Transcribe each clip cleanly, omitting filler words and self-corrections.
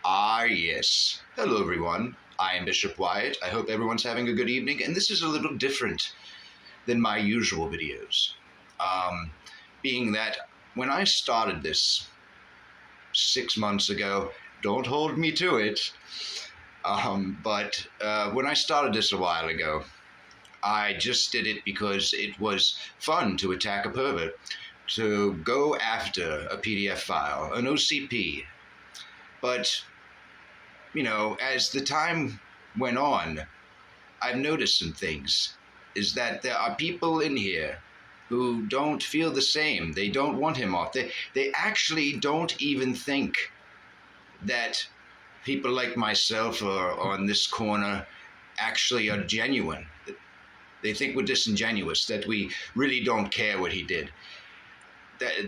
Yes. Hello, everyone. I am Bishop Wyatt. I hope everyone's having a good evening, and this is a little different than my usual videos. Being that when I started this 6 months ago, don't hold me to it, but when I started this a while ago, I just did it because it was fun to attack a pervert, to go after a PDF file, an OCP. But as the time went on, I've noticed some things. Is that there are people in here who don't feel the same. They don't want him off. They actually don't even think that people like myself or on this corner actually are genuine. They think we're disingenuous, that we really don't care what he did.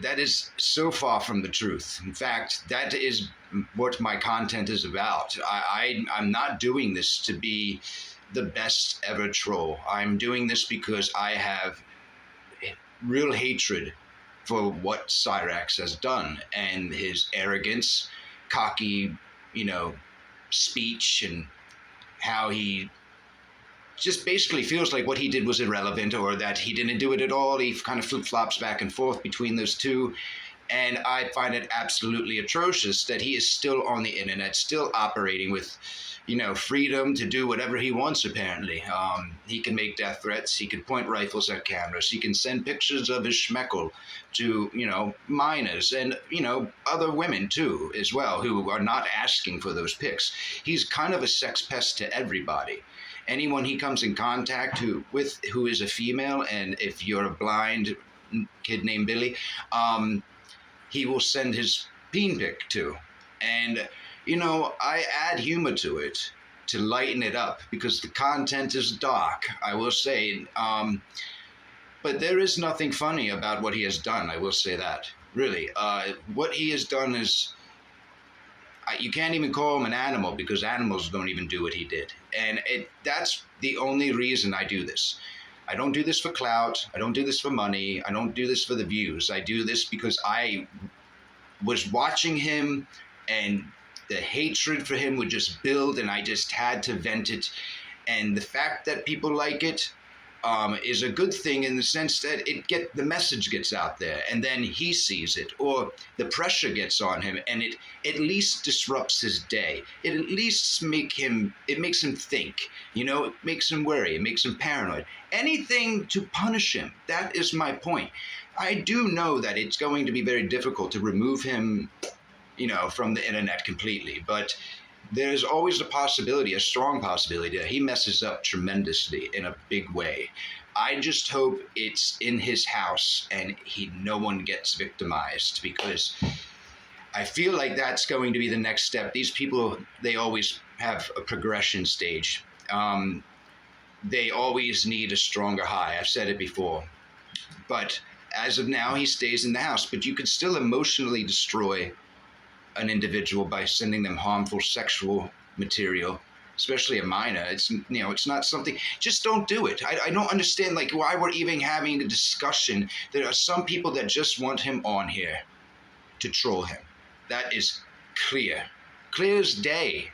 That is so far from the truth. In fact, that is what my content is about. I'm not doing this to be the best ever troll. I'm doing this because I have real hatred for what Cyrax has done and his arrogance, cocky, speech, and how he just basically feels like what he did was irrelevant, or that he didn't do it at all. He kind of flip-flops back and forth between those two. And I find it absolutely atrocious that he is still on the internet, still operating with, freedom to do whatever he wants, apparently. He can make death threats. He can point rifles at cameras. He can send pictures of his schmeckle to, minors and, other women, too, as well, who are not asking for those pics. He's kind of a sex pest to everybody. Anyone he comes in contact with who is a female, and if you're a blind kid named Billy, he will send his peen pic to. And, I add humor to it to lighten it up because the content is dark, I will say. But there is nothing funny about what he has done, I will say that. Really. What he has done is, you can't even call him an animal because animals don't even do what he did. And that's the only reason I do this. I don't do this for clout. I don't do this for money. I don't do this for the views. I do this because I was watching him and the hatred for him would just build, and I just had to vent it. And the fact that people like it is a good thing in the sense that the message gets out there, and then he sees it, or the pressure gets on him, and it at least disrupts his day. It at least makes him think, it makes him worry, it makes him paranoid. Anything to punish him. That is my point. I do know that it's going to be very difficult to remove him, from the internet completely, but there's always a strong possibility that he messes up tremendously in a big way. I just hope it's in his house and no one gets victimized, because I feel like that's going to be the next step. These people, they always have a progression stage. They always need a stronger high. I've said it before. But as of now, he stays in the house. But you could still emotionally destroy an individual by sending them harmful sexual material, especially a minor. It's not something. Just don't do it. I don't understand why we're even having a discussion. There are some people that just want him on here to troll him. That is clear as day.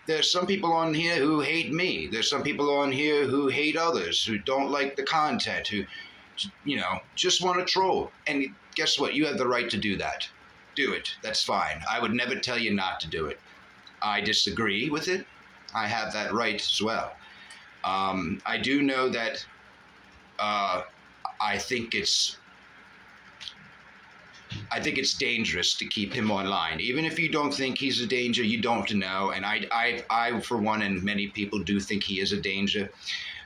There's some people on here who hate me. There's some people on here who hate others, who don't like the content, who just want to troll. And guess what? You have the right to do that. Do it. That's fine. I would never tell you not to do it. I disagree with it. I have that right as well. I do know that I think it's dangerous to keep him online. Even if you don't think he's a danger, you don't know. And I for one, and many people do think he is a danger.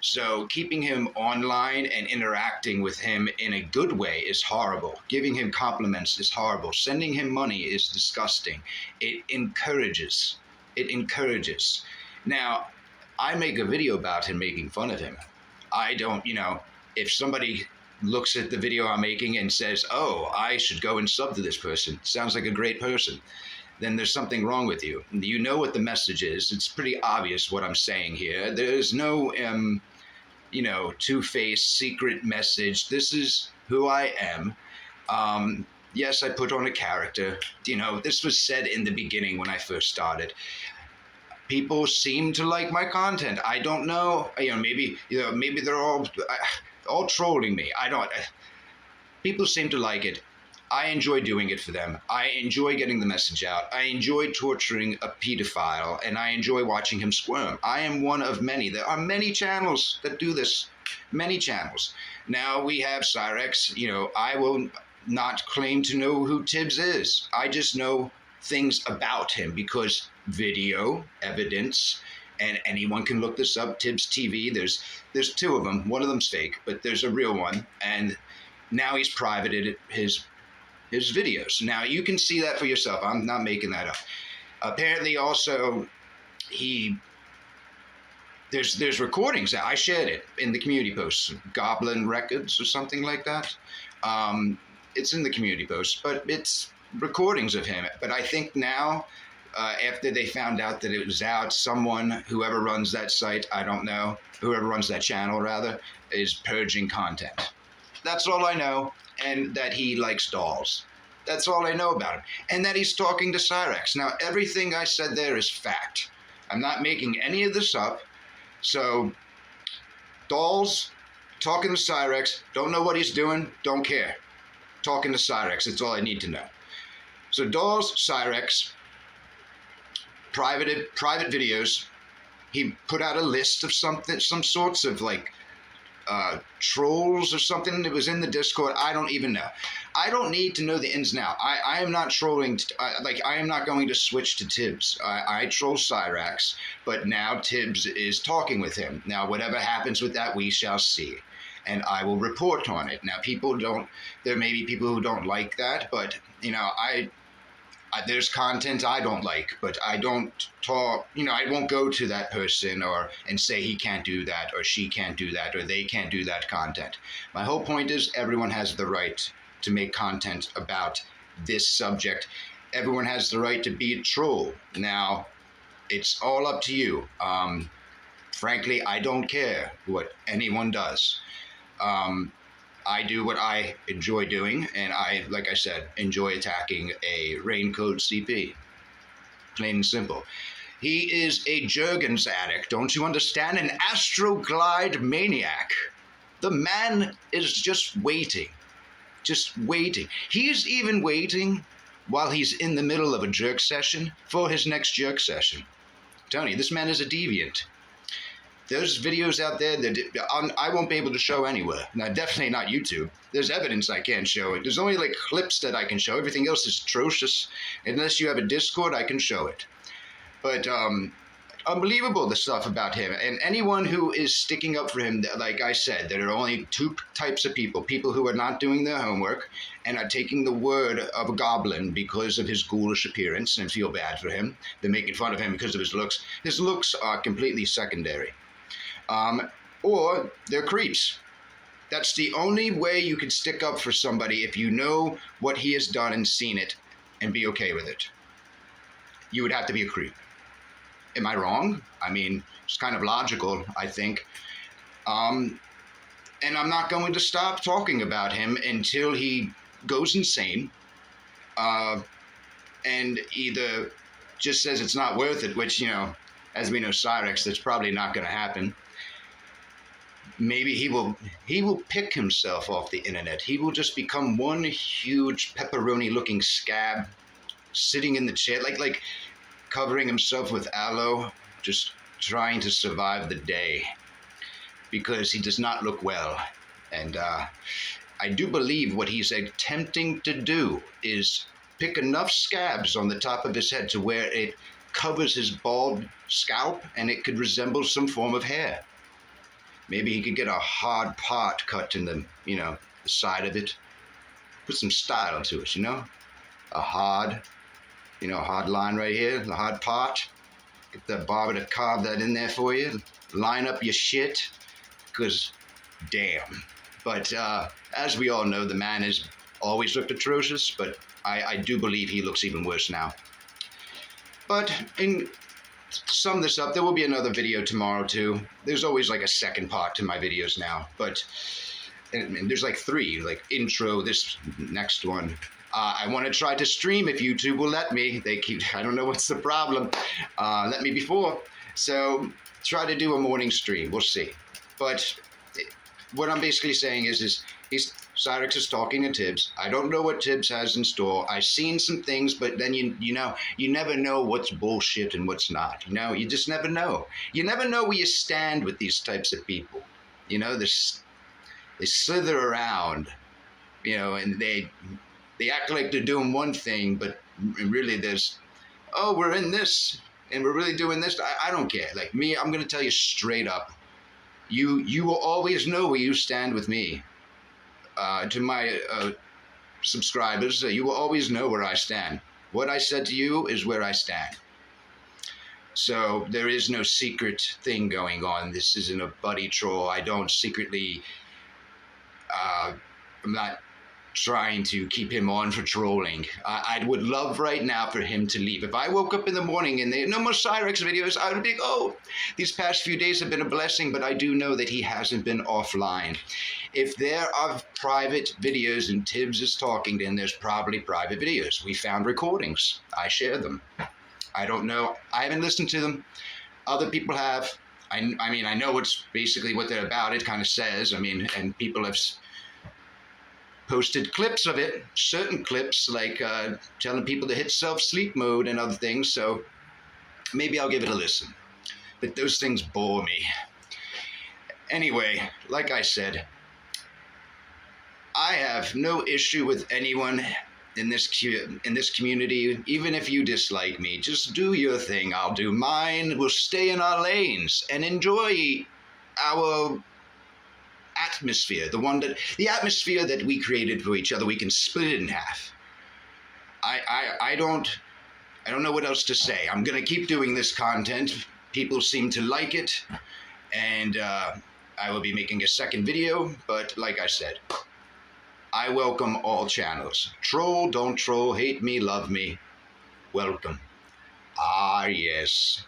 So keeping him online and interacting with him in a good way is horrible. Giving him compliments is horrible. Sending him money is disgusting. It encourages. Now, I make a video about him making fun of him. I don't, if somebody looks at the video I'm making and says, oh, I should go and sub to this person, sounds like a great person, then there's something wrong with you. You know what the message is. It's pretty obvious what I'm saying here. There's no two-faced secret message. This is who I am. Yes, I put on a character. You know, this was said in the beginning when I first started. People seem to like my content. I don't know. Maybe they're all trolling me. I don't. People seem to like it. I enjoy doing it for them. I enjoy getting the message out. I enjoy torturing a pedophile, and I enjoy watching him squirm. I am one of many. There are many channels that do this. Many channels. Now we have Cyrex. You know, I will not claim to know who Tibbs is. I just know things about him because video evidence, and anyone can look this up. Tibbs TV. There's two of them. One of them's fake, but there's a real one. And now he's privated his videos. Now you can see that for yourself. I'm not making that up. Apparently, also there's recordings. I shared it in the community posts. Goblin Records or something like that. It's in the community post, but it's recordings of him. But I think now, after they found out that it was out, whoever runs that site, I don't know, whoever runs that channel rather, is purging content. That's all I know, and that he likes dolls. That's all I know about him. And that he's talking to Cyrex. Now, everything I said there is fact. I'm not making any of this up. So, dolls, talking to Cyrex, don't know what he's doing, don't care. Talking to Cyrex, that's all I need to know. So, dolls, Cyrex, private videos. He put out a list of some sorts of like trolls or something that was in the Discord. I don't even know. I don't need to know the ins and outs. I am not trolling. I am not going to switch to Tibbs. I troll Cyrex, but now Tibbs is talking with him. Now, whatever happens with that, we shall see. And I will report on it. Now, there may be people who don't like that, but, you know, there's content I don't like, but I don't talk, you know, I won't go to that person and say he can't do that, or she can't do that, or they can't do that content. My whole point is everyone has the right to make content about this subject. Everyone has the right to be a troll. Now, it's all up to you. Frankly, I don't care what anyone does. I do what I enjoy doing, and I, like I said, enjoy attacking a raincoat CP. Plain and simple. He is a Jergens addict, don't you understand? An Astroglide maniac. The man is just waiting. Just waiting. He's even waiting while he's in the middle of a jerk session for his next jerk session. I'm telling you, this man is a deviant. There's videos out there that I won't be able to show anywhere. Now, definitely not YouTube. There's evidence I can't show it. There's only like clips that I can show. Everything else is atrocious. Unless you have a Discord, I can show it. But unbelievable, the stuff about him. And anyone who is sticking up for him, like I said, there are only two types of people. People who are not doing their homework and are taking the word of a goblin because of his ghoulish appearance and feel bad for him. They're making fun of him because of his looks. His looks are completely secondary. Or they're creeps. That's the only way you can stick up for somebody if you know what he has done and seen it and be okay with it. You would have to be a creep. Am I wrong? I mean, it's kind of logical, I think. And I'm not going to stop talking about him until he goes insane and either just says it's not worth it, which, you know, as we know, Cyrex, that's probably not going to happen. Maybe he will pick himself off the internet. He will just become one huge pepperoni-looking scab sitting in the chair, like covering himself with aloe, just trying to survive the day because he does not look well. And I do believe what he's attempting to do is pick enough scabs on the top of his head to where it covers his bald scalp and it could resemble some form of hair. Maybe he could get a hard part cut in the, you know, the side of it. Put some style to it, you know? A hard line right here, the hard part. Get the barber to carve that in there for you. Line up your shit, because damn. But as we all know, the man has always looked atrocious, but I do believe he looks even worse now. But to sum this up, there will be another video tomorrow too. There's always like a second part to my videos now, but and there's like three, like intro, this next one, I want to try to stream if YouTube will let me. They keep, I don't know what's the problem. Let me before. So try to do a morning stream. We'll see. But what I'm basically saying is Cyrix is talking to Tibbs. I don't know what Tibbs has in store. I've seen some things, but then you know, you never know what's bullshit and what's not. You know, you just never know. You never know where you stand with these types of people. You know, they slither around, you know, and they act like they're doing one thing, but really there's, oh, we're in this and we're really doing this. I don't care. Like me, I'm going to tell you straight up. You will always know where you stand with me. To my subscribers, you will always know where I stand. What I said to you is where I stand. So there is no secret thing going on. This isn't a buddy troll. I don't secretly, I'm not trying to keep him on for trolling. I would love right now for him to leave. If I woke up in the morning and there no more Cyrix videos, I would be like, oh, these past few days have been a blessing, but I do know that he hasn't been offline. If there are private videos and Tibbs is talking, then there's probably private videos. We found recordings. I share them. I don't know. I haven't listened to them. Other people have. I mean, I know what's basically what they're about. It kind of says, I mean, and people have posted clips of it, certain clips, like telling people to hit self-sleep mode and other things, so maybe I'll give it a listen. But those things bore me. Anyway, like I said, I have no issue with anyone in this community, even if you dislike me. Just do your thing, I'll do mine. We'll stay in our lanes and enjoy our atmosphere, the atmosphere that we created for each other. We can split it in half. I don't know what else to say. I'm gonna keep doing this content. People seem to like it, and I will be making a second video. But like I said, I welcome all channels. Troll, don't troll, hate me, love me. Welcome. Ah, yes.